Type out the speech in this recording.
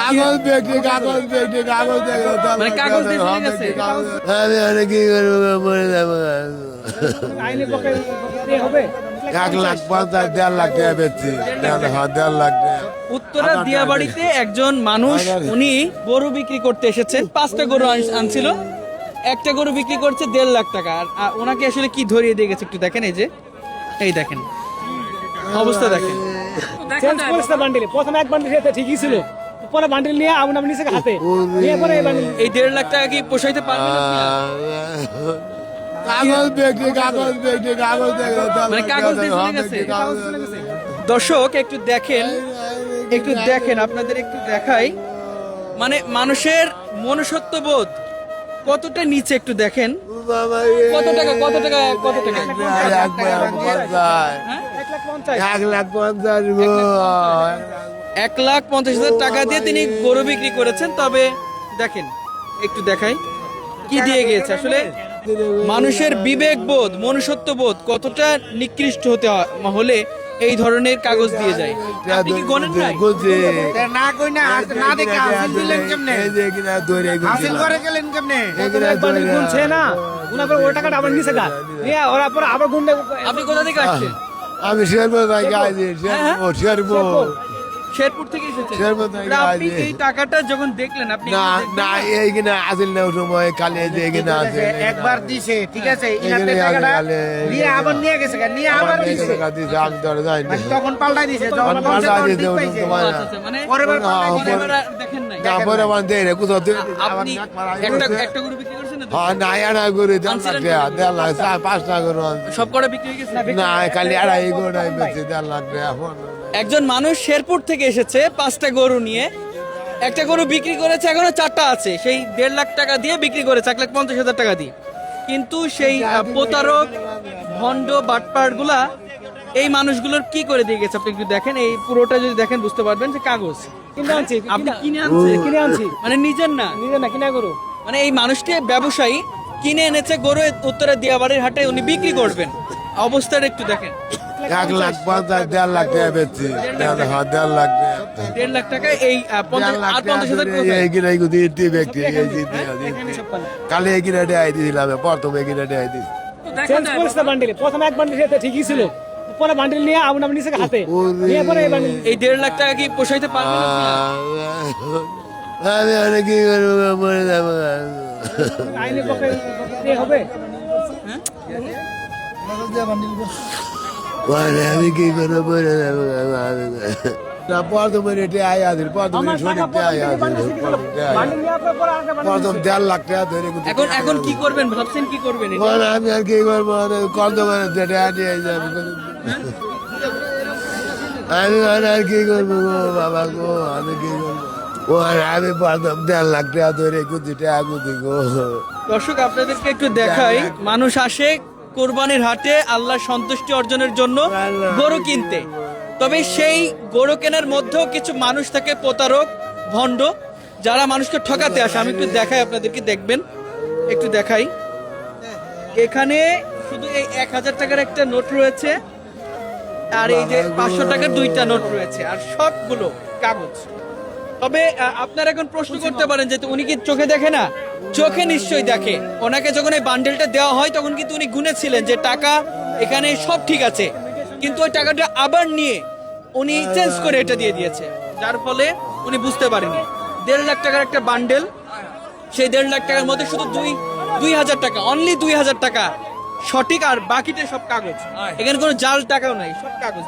কাগজ ব্যক্তি কাগজ ব্যক্তি কাগজ মানে কাগজ দিয়ে চলে গেছে। আমি আর কি করবো মরে যাবো আইনি পক্ষে হবে 1,50,000 1.5 লাখ টাকা বেচছি 1.5 লাখ টাকা উত্তরা দিয়াবাড়িতে একজন মানুষ উনি গরু বিক্রি করতে এসেছেন, 5টা গরু আনছিল, একটা গরু বিক্রি করছে 1.5 লাখ টাকা। আর ওনাকে আসলে কি ধরিয়ে দিয়ে গেছে একটু দেখেন, এই দেখেন অবস্থা দেখেন। চেঞ্জ করেছে বান্ডিলে, প্রথমে এক বান্ডিল খেতে ঠিকই ছিল, পরে বান্ডিল নিয়ে আগুন নিচে হাতে নিয়ে পরে এই বান্ডিল এই 1.5 লাখ টাকা কি পোষাইতে পারবেন আপনি? কাগজ ব্যক্তি কাগজ ব্যক্তি কাগজ মানে কাগজ দিয়ে চলে গেছে। দর্শক একটু দেখেন, আপনাদের একটু দেখাই, মানে মানুষের মনুষ্যত্ববোধ কতটা নিচে একটু দেখেন। কত টাকা হ্যাঁ? 1,50,000 টাকা দিয়ে তিনি গরু বিক্রি করেছেন। তবে দেখেন, একটু দেখাই কি দিয়ে গিয়েছে। আসলে মানুষের বিবেকবোধ, মনুষ্যত্ববোধ কতটা নিকৃষ্ট হলে এই ধরনের কাগজ দিয়ে যায়। আপনি কি গণেন নাই? না কই না না দেখে হাসিল দিলেন কেমনে হাসিল করে গেলেন কেমনে এক বান্ডিল গুনছে না, গুনার পর ওই টাকাটা আবার নিচে গা নিয়ে ওরা পরে আবার গুনবে। আপনি কোথা থেকে আসছেন? আমি শেরপুর থেকে আইছি শেরপুর শেরপুর থেকে এসেছেন। শেরপুর থেকে তা আপনি আইছি। এই টাকাটা যখন দেখলেন আপনি না না এইখানে আসিল না ওই সময় কালি এইখানে আছে একবার দিছে ঠিক আছে এখানে ইনাতে টাকাটা আলে নিয়ে আবার নিয়ে গেছে নিয়ে আবার দিছে আমি তো যাইনি মানে তখন পাল্টাই দিছে যখন তখন পাল্টাই তখন দিছে, ঠিক ওই পাইছে। সময় না। আচ্ছা, আচ্ছা, মানে পরের বার পাল্টাই দিছে। পরের বার আর দেখেন নাই। না পরে আমার দেয় রে কোথাও আপনি একটা গরু বিক্রি করেছেন না? হ্যাঁ না আড়া করে 1.5 লাখ টাকা 1.5 লাখ 5টা করে সব কটা বিক্রি হয়ে গেছে? না খালি আড়াই করে বেচে 1.5 লাখ টাকা একজন মানুষ শেরপুর থেকে এসেছে 5টা গরু নিয়ে, একটা গরু বিক্রি করেছে, এখনো 4টা আছে, সেই 1.5 লাখ টাকা দিয়ে বিক্রি করেছে 1,50,000 টাকা দিয়ে। কিন্তু সেই প্রতারক ভণ্ড বাটপার গুলা এই মানুষগুলোর কি করে দিয়ে গেছে আপনি একটু দেখেন। এই পুরোটা যদি দেখেন বুঝতে পারবেন যে কাগজ কিনে আনছি আপনি কিনে আনছেন, কিনে আনছি মানে নিজের না, নিজে না কিনা করো। মানে এই মানুষটি ব্যবসায়ী কিনে এনেছে গরু, উত্তরে দিয়াবাড়ির হাটে উনি বিক্রি করবেন। অবস্থাটা একটু দেখেন। 1,50,000 1.5 লাখ টাকা বেচছি 1.5 লাখ টাকা 1.5 লাখ টাকা এই 50,000 কালি এগিয়ে আই দিলাম প্রথমে এগিয়ে আই দিই চেঞ্জ করেছে বান্ডিলে, প্রথমে এক বান্ডিল খেতে ঠিকই ছিল, পরে বান্ডিল নিয়ে আগুন নিচে হাতে নিয়ে পরে এই বান্ডিল এই 1.5 লাখ টাকা কি পোষাইতে পারবেন আপনি? আমি আর কি করবো মরে যাবো আইনি পক্ষে হবে। আমি কি করবো মরে যাবো না প্রথমে রেটে আই আসিল প্রথমে সঠিক আই আসিল বান্ডিল নিয়ে আপনার পরে আরেকটা বান্ডিল প্রথম 1.5 লাখ টাকা ধরে এখন কি করবেন ভাবছেন, কি করবেন এটা? আমি আর কি করবো কর্দমানের যেটা আনিয়ে যাবো আমি আর কি করবো গো বাবা গো আমি কি করবো আমি প্রথম 1.5 লাখ টাকা ধরে কুচি টাকা কুচি গো দর্শক আপনাদেরকে একটু দেখাই, মানুষ আসে কোরবানির হাটে আল্লাহ সন্তুষ্টি অর্জনের জন্য গরু কিনতে। তবে সেই গরু কেনার মধ্যেও কিছু মানুষ থাকে প্রতারক ভণ্ড, যারা মানুষকে ঠকাতে আসে। আমি একটু দেখাই আপনাদেরকে, দেখবেন একটু দেখাই। এখানে শুধু এই 1,000 টাকার একটা নোট রয়েছে, আর এই যে 500 টাকার 2টা নোট রয়েছে, আর সবগুলো কাগজ। তবে আপনারা এখন প্রশ্ন করতে পারেন যে উনি কি চোখে দেখে না? চোখে নিশ্চয়ই দেখে। ওনাকে যখন এই বান্ডেলটা দেওয়া হয় তখন কিন্তু উনি গুনেছিলেন যে টাকা এখানে সব ঠিক আছে, কিন্তু ওই টাকাটা আবার নিয়ে উনি চেঞ্জ করে এটা দিয়ে দিয়েছে, যার ফলে উনি বুঝতে পারেনি। 1.5 লাখ টাকার একটা বান্ডেল, সেই 1.5 লাখ টাকার মধ্যে শুধু 2,000 টাকা, অনলি 2,000 টাকা সঠিক, আর বাকিটা সব কাগজ। এখানে কোনো জাল টাকাও নাই, সব কাগজ।